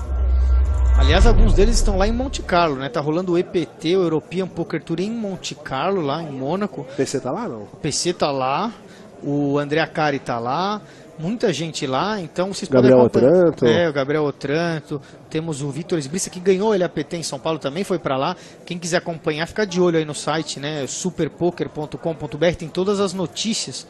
Aliás, alguns deles estão lá em Monte Carlo, né? Tá rolando o EPT, o European Poker Tour em Monte Carlo, lá em Mônaco. O PC tá lá, não? O PC tá lá, o André Acari tá lá, muita gente lá, então vocês Gabriel podem acompanhar. Otranto. O Gabriel Otranto. Temos o Vitor Esbrissa, que ganhou o LAPT em São Paulo, também foi para lá. Quem quiser acompanhar, fica de olho aí no site, né? superpoker.com.br, tem todas as notícias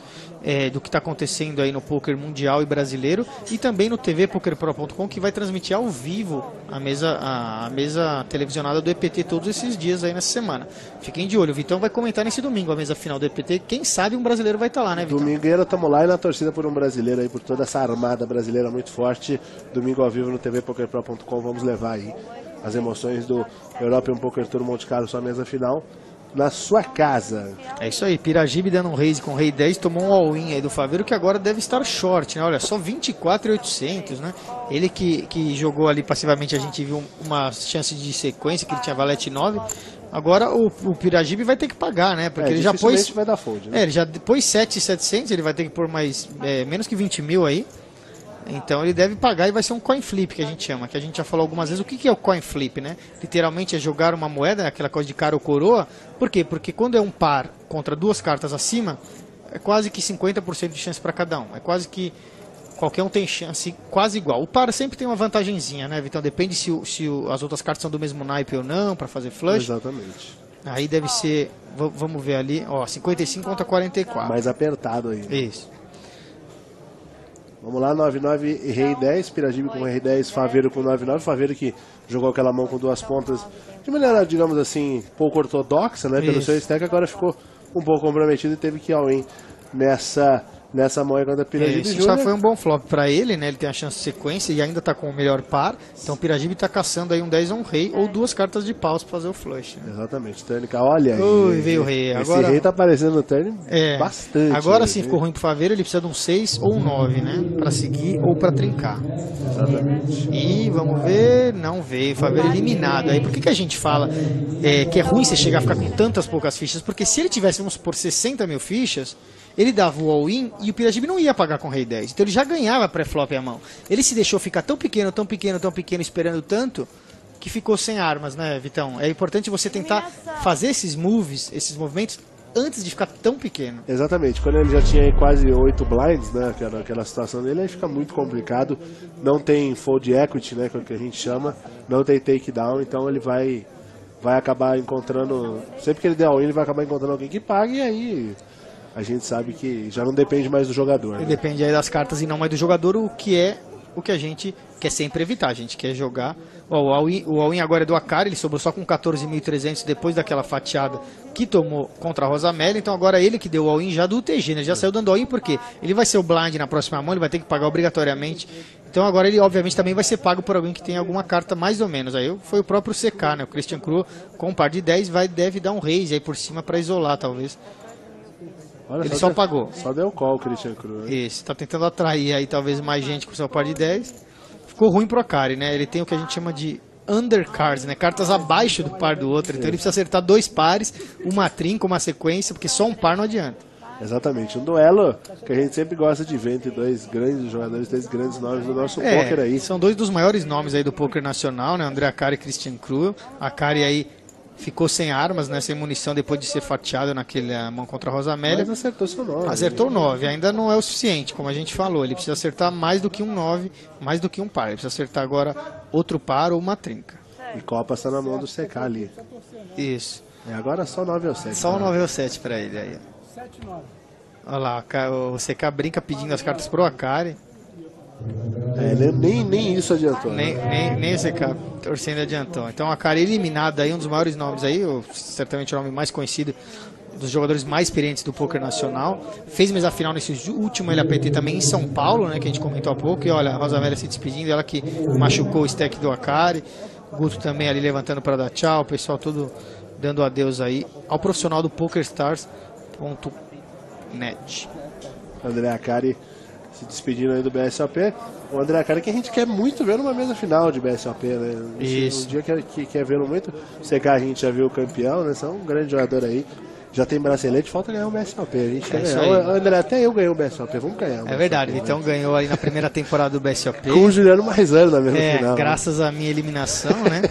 do que está acontecendo aí no poker mundial e brasileiro, e também no tvpokerpro.com, que vai transmitir ao vivo a mesa televisionada do EPT todos esses dias aí nessa semana. Fiquem de olho, o Vitão vai comentar nesse domingo a mesa final do EPT. Quem sabe um brasileiro vai estar lá, né, Vitão? Domingueira, tamo lá e na torcida por um brasileiro aí, por toda essa armada brasileira muito forte. Domingo ao vivo no tvpokerpro.com, vamos levar aí as emoções do European Poker Tour Monte Carlo, sua mesa final, na sua casa. É isso aí, Piragibe dando um raise com rei 10, tomou um all-in aí do Faveiro, que agora deve estar short, né? Olha, só 24.800, né? Ele que jogou ali passivamente, a gente viu uma chance de sequência, que ele tinha valete 9. Agora o Piragibe vai ter que pagar, né? Porque ele já pôs... vai dar fold, né? ele já pôs 7.700, ele vai ter que pôr mais, menos que 20 mil aí. Então ele deve pagar e vai ser um coin flip, que a gente chama, que a gente já falou algumas vezes. O que é o coin flip, né? Literalmente é jogar uma moeda, aquela coisa de cara ou coroa. Por quê? Porque quando é um par contra duas cartas acima, é quase que 50% de chance para cada um. É quase que qualquer um tem chance quase igual. O par sempre tem uma vantagenzinha, né, Vitão? Depende se as outras cartas são do mesmo naipe ou não, para fazer flush. Exatamente. Aí deve ser, vamos ver ali, ó, 55 contra 44. Mais apertado aí. Isso. Vamos lá, 9-9 e rei 10, Piragibe com rei 10, Faveiro com 9-9, Faveiro que jogou aquela mão com duas pontas de maneira, digamos assim, pouco ortodoxa, né, pelo seu stack, agora ficou um pouco comprometido e teve que ir ao in nessa mão aí contra Piragibe Isso Júnior. já foi um bom flop para ele, né? Ele tem a chance de sequência e ainda tá com o melhor par. Então o Piragibe tá caçando aí um 10 ou um rei ou duas cartas de paus para fazer o flush. Né? Exatamente, Tânica, olha aí. Ui, veio o rei. Esse Agora, rei tá aparecendo no turn bastante. Agora aí, sim ficou ruim pro Faveiro, ele precisa de um 6 ou um 9, né? Para seguir ou para trincar. Exatamente. E vamos ver, não veio, Faveiro eliminado. Aí por que a gente fala que é ruim você chegar a ficar com tantas poucas fichas? Porque se ele tivesse, vamos supor, 60 mil fichas, ele dava o all-in e o Piragibe não ia pagar com rei 10. Então ele já ganhava pré-flop à mão. Ele se deixou ficar tão pequeno, esperando tanto, que ficou sem armas, né, Vitão? É importante você tentar fazer esses movimentos, antes de ficar tão pequeno. Exatamente, quando ele já tinha aí quase 8 blinds, né, aquela situação dele, aí fica muito complicado. Não tem fold equity, né, que a gente chama, não tem takedown, então ele vai acabar encontrando, sempre que ele der all-in, ele vai acabar encontrando alguém que pague, e aí a gente sabe que já não depende mais do jogador. Né? Depende aí das cartas e não mais do jogador, o que a gente quer sempre evitar. A gente quer jogar. Ó, o all-in agora é do Acari, ele sobrou só com 14.300 depois daquela fatiada que tomou contra a Rosamélia. Então agora ele que deu o all-in já do UTG, né? Ele já saiu dando all-in porque ele vai ser o blind na próxima mão, ele vai ter que pagar obrigatoriamente. Então agora ele obviamente também vai ser pago por alguém que tem alguma carta mais ou menos. Aí foi o próprio CK, né? O Christian Cru com um par de 10 deve dar um raise aí por cima para isolar talvez. Olha, ele só pagou. Só deu call o Christian Cru. Isso, tá tentando atrair aí talvez mais gente com o seu par de 10. Ficou ruim pro Acari, né? Ele tem o que a gente chama de undercards, né? Cartas abaixo do par do outro. Então ele precisa acertar dois pares, uma trinca, uma sequência, porque só um par não adianta. Exatamente, um duelo que a gente sempre gosta de ver entre dois grandes jogadores, dois grandes nomes do nosso poker aí. São dois dos maiores nomes aí do poker nacional, né? André Acari e Christian Cru. Acari aí ficou sem armas, né, sem munição depois de ser fatiado naquela mão contra a Rosamélia. Mas acertou seu 9. Acertou 9, ainda não é o suficiente, como a gente falou. Ele precisa acertar mais do que um 9, mais do que um par. Ele precisa acertar agora outro par ou uma trinca. E Copa está na mão do CK ali. Isso. Agora só 9 ou 7. Só o 9 ou 7 para ele aí. 7-9. Olha lá, o CK brinca pedindo as cartas pro Acari. Nem isso adiantou. Nem o CK torcendo adiantou. Então a Acari eliminado aí, um dos maiores nomes aí, certamente o nome mais conhecido dos jogadores mais experientes do poker nacional. Fez mesa final nesse último LAPT também em São Paulo, né, que a gente comentou há pouco. E olha, a Rosamélia se despedindo, ela que machucou o stack do Acari. O Guto também ali levantando para dar tchau. O pessoal todo dando adeus aí ao profissional do PokerStars. net. André Akari se despedindo aí do BSOP. O André Akari que a gente quer muito ver numa mesa final de BSOP, né? Isso. Um dia que quer vê-lo muito. O CK a gente já viu o campeão, né? São um grande jogador aí. Já tem bracelete, falta ganhar o BSOP. A gente quer ganhar. André, até eu ganhei o BSOP, vamos ganhar. É verdade, o Vitão ganhou aí na primeira temporada do BSOP. Com o Juliano Maisano na mesma final. Graças à minha eliminação, né?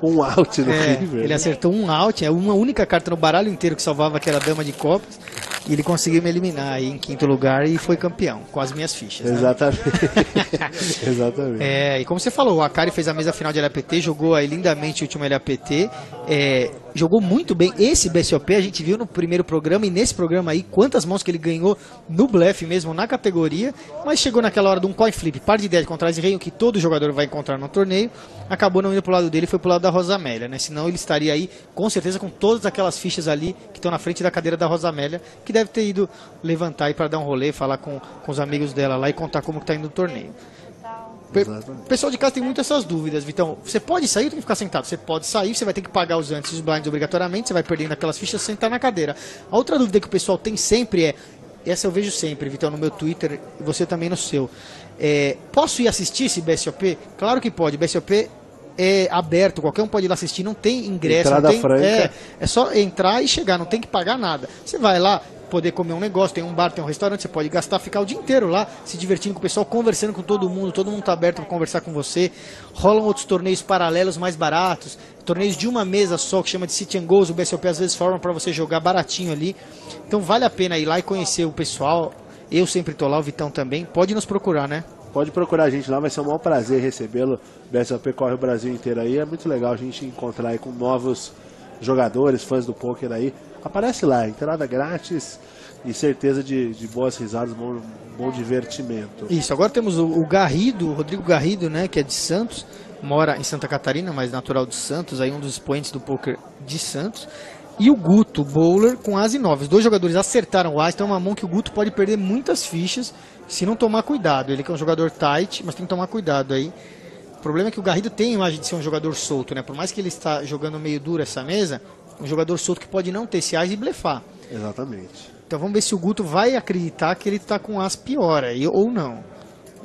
Um out no River. Ele acertou um out, é uma única carta no baralho inteiro que salvava aquela dama de copas. E ele conseguiu me eliminar aí em quinto lugar e foi campeão, com as minhas fichas. Exatamente. Né? Exatamente. E como você falou, o Akari fez a mesa final de LAPT, jogou aí lindamente o último LAPT. Jogou muito bem. Esse BSOP a gente viu no primeiro programa e nesse programa aí, quantas mãos que ele ganhou no blefe mesmo, na categoria. Mas chegou naquela hora de um coin flip, par de 10 contra as rei, que todo jogador vai encontrar no torneio. Acabou não indo pro lado dele, foi pro lado da Rosamélia, né? Senão ele estaria aí, com certeza, com todas aquelas fichas ali que estão na frente da cadeira da Rosamélia, que deve ter ido levantar aí para dar um rolê, falar com os amigos dela lá e contar como que tá indo o torneio. O pessoal de casa tem muitas essas dúvidas, Vitão. Você pode sair ou tem que ficar sentado? Você pode sair, você vai ter que pagar os antes e os blinds obrigatoriamente, você vai perdendo aquelas fichas, sentar na cadeira. A outra dúvida que o pessoal tem sempre essa eu vejo sempre, Vitão, no meu Twitter, e você também no seu. Posso ir assistir esse BSOP? Claro que pode, BSOP é aberto, qualquer um pode ir lá assistir, não tem ingresso, Entrada franca. É só entrar e chegar, não tem que pagar nada. Você vai lá, poder comer um negócio, tem um bar, tem um restaurante, você pode gastar, ficar o dia inteiro lá, se divertindo com o pessoal, conversando com todo mundo tá aberto para conversar com você. Rolam outros torneios paralelos mais baratos, torneios de uma mesa só, que chama de City and Goals, o BSOP às vezes forma para você jogar baratinho ali. Então vale a pena ir lá e conhecer o pessoal. Eu sempre tô lá, o Vitão também. Pode nos procurar, né? Pode procurar a gente lá, vai ser um maior prazer recebê-lo. O BSOP corre o Brasil inteiro aí, é muito legal a gente encontrar aí com novos jogadores, fãs do poker aí. Aparece lá, entrada grátis e certeza de boas risadas, bom divertimento. Isso, agora temos o Garrido, o Rodrigo Garrido, né, que é de Santos, mora em Santa Catarina, mas natural de Santos, aí um dos expoentes do poker de Santos. E o Guto Bowler com as e 9. Os dois jogadores acertaram o as, então é uma mão que o Guto pode perder muitas fichas se não tomar cuidado. Ele que é um jogador tight, mas tem que tomar cuidado aí. O problema é que o Garrido tem a imagem de ser um jogador solto, né? Por mais que ele está jogando meio duro essa mesa, um jogador solto que pode não ter esse as e blefar. Exatamente. Então vamos ver se o Guto vai acreditar que ele está com as pior aí, ou não.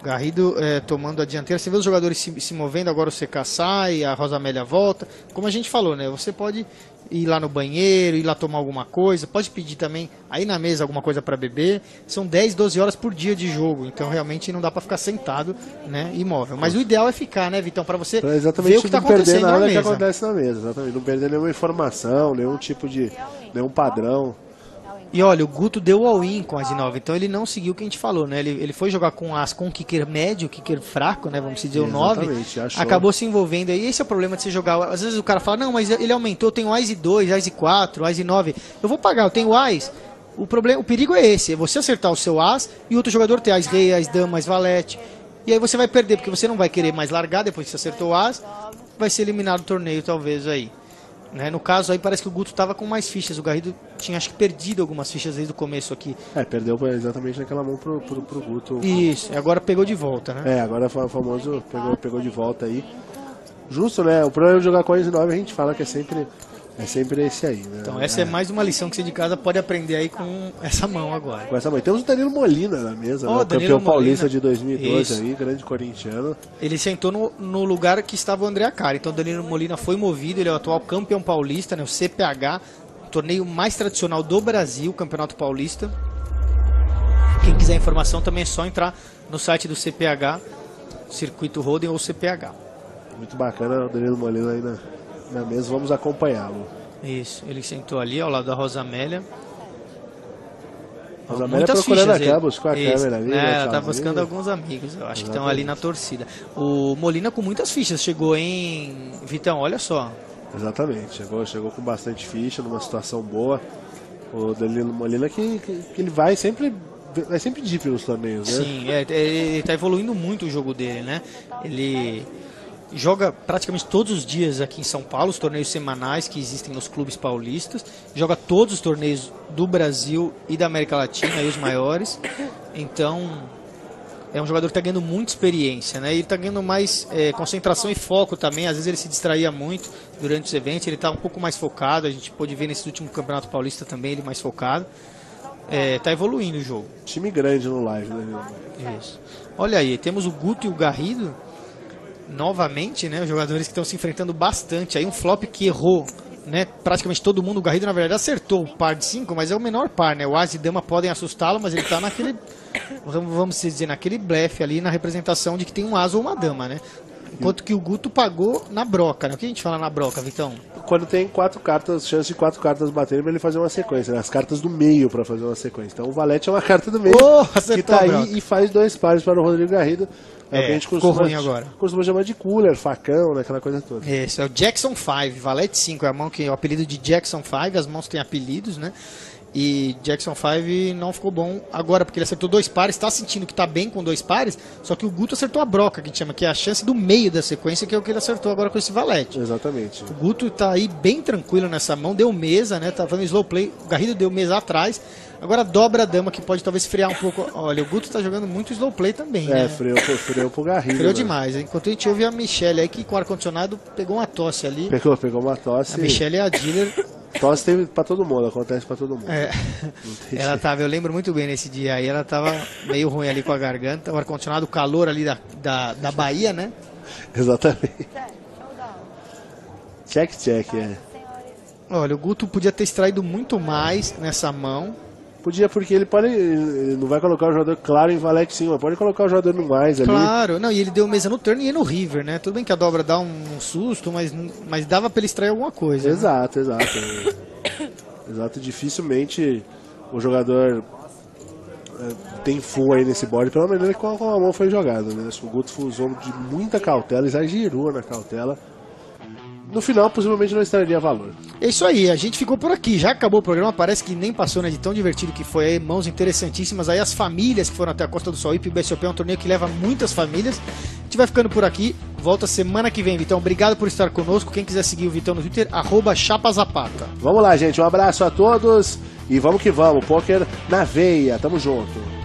O Garrido tomando a dianteira. Você vê os jogadores se movendo, agora o CK sai, a Rosamélia volta. Como a gente falou, né? Você pode ir lá no banheiro, ir lá tomar alguma coisa, pode pedir também aí na mesa alguma coisa para beber. São 10, 12 horas por dia de jogo, então realmente não dá para ficar sentado, né, imóvel. Mas o ideal é ficar, né, Vitão, para você ver o que está acontecendo na mesa. Que acontece na mesa, exatamente. Não perder nenhuma informação, nenhum tipo de, nenhum padrão. E olha, o Guto deu all-in com as de 9, então ele não seguiu o que a gente falou, né? Ele foi jogar com as com o kicker médio, o kicker fraco, né? Vamos dizer, o 9. Acabou se envolvendo aí. Esse é o problema de você jogar. Às vezes o cara fala, não, mas ele aumentou, eu tenho as e 2, as e 4, as e 9. Eu vou pagar, eu tenho as. O perigo é esse, é você acertar o seu as e o outro jogador ter as rei, as dama, as valete. E aí você vai perder, porque você não vai querer mais largar depois que você acertou o as. Vai ser eliminado do torneio, talvez, aí. Né? No caso aí parece que o Guto estava com mais fichas, o Garrido tinha acho que perdido algumas fichas desde o começo aqui. Perdeu exatamente naquela mão pro Guto. Isso, agora pegou de volta, né? Agora o famoso pegou de volta aí. Justo, né? O problema de jogar com as 9 a gente fala que é sempre esse aí, né? Então essa é mais uma lição que você de casa pode aprender aí com essa mão agora. Com essa mão. Temos o Danilo Molina na mesa, né? O campeão paulista de 2012 aí, grande corintiano. Ele sentou no lugar que estava o André Akari. Então o Danilo Molina foi movido, ele é o atual campeão paulista, né? O CPH, o torneio mais tradicional do Brasil, Campeonato Paulista. Quem quiser informação também é só entrar no site do CPH, Circuito Hold'em ou CPH. Muito bacana o Danilo Molina aí na mesa, vamos acompanhá-lo. Isso, ele sentou ali ao lado da Rosamélia. Rosamélia procurando aqui, buscou a câmera ali. Ela tá buscando alguns amigos, eu acho que estão ali na torcida. O Molina com muitas fichas, chegou em... Vitão, olha só. Exatamente, chegou com bastante ficha, numa situação boa. O Danilo Molina que ele vai sempre deep nos torneios, né? Sim, ele tá evoluindo muito o jogo dele, né? Ele joga praticamente todos os dias aqui em São Paulo, os torneios semanais que existem nos clubes paulistas. Joga todos os torneios do Brasil e da América Latina, aí os maiores. Então, é um jogador que está ganhando muita experiência, né? Ele está ganhando mais concentração e foco também. Às vezes ele se distraía muito durante os eventos. Ele está um pouco mais focado. A gente pôde ver nesse último Campeonato Paulista também ele mais focado. Tá evoluindo o jogo. Time grande no live, né? Isso. Olha aí, temos o Guto e o Garrido novamente, né? Os jogadores que estão se enfrentando bastante. Aí um flop que errou, né? Praticamente todo mundo. O Garrido, na verdade, acertou o par de 5, mas é o menor par, né? O as e dama podem assustá-lo, mas ele tá naquele, vamos dizer, naquele blefe ali, na representação de que tem um as ou uma dama, né? Enquanto que o Guto pagou na broca, né? O que a gente fala na broca, Vitão? Quando tem 4 cartas, chance de 4 cartas baterem pra ele fazer uma sequência, né? As cartas do meio pra fazer uma sequência. Então o valete é uma carta do meio que tá aí e faz 2 pares para o Rodrigo Garrido. É o que a gente costuma chamar de cooler, facão, né? Aquela coisa toda. Esse é o Jackson 5, valete 5, é a mão que é o apelido de Jackson 5, as mãos têm apelidos, né? E Jackson 5 não ficou bom agora, porque ele acertou 2 pares, está sentindo que está bem com 2 pares, só que o Guto acertou a broca, que a gente chama, que é a chance do meio da sequência, que é o que ele acertou agora com esse valete. Exatamente. O Guto está aí bem tranquilo nessa mão, deu mesa, né? Tá fazendo slow play, o Garrido deu mesa atrás, agora dobra a dama, que pode talvez frear um pouco. Olha, o Guto está jogando muito slow play também, né? Freou pro Garrido. Freou demais. Enquanto a gente ouve a Michelle aí, que com o ar-condicionado pegou uma tosse ali. Pegou uma tosse. A Michelle é a dealer. Tosse tem pra todo mundo, acontece pra todo mundo. Ela tava, eu lembro muito bem nesse dia aí, ela tava meio ruim ali com a garganta, o ar-condicionado, o calor ali da Bahia, né? Exatamente. Check, Olha, o Guto podia ter extraído muito mais nessa mão. Podia, porque ele não vai colocar o jogador claro em valete sim, mas pode colocar o jogador no mais ali. Claro, não, e ele deu mesa no turn e no river, né? Tudo bem que a dobra dá um susto, mas dava pra ele extrair alguma coisa. Exato, né? Exato, dificilmente o jogador tem full aí nesse board, pela maneira que a mão foi jogada, né? O Guto usou de muita cautela, exagerou na cautela. No final, possivelmente não extrairia valor. É isso aí, a gente ficou por aqui. Já acabou o programa, parece que nem passou, né? De tão divertido que foi aí, mãos interessantíssimas. Aí as famílias que foram até a Costa do Sauípe, o BSOP é um torneio que leva muitas famílias. A gente vai ficando por aqui, volta semana que vem, Vitão. Obrigado por estar conosco. Quem quiser seguir o Vitão no Twitter, @chapazapata. Vamos lá, gente. Um abraço a todos e vamos que vamos. Poker na veia. Tamo junto.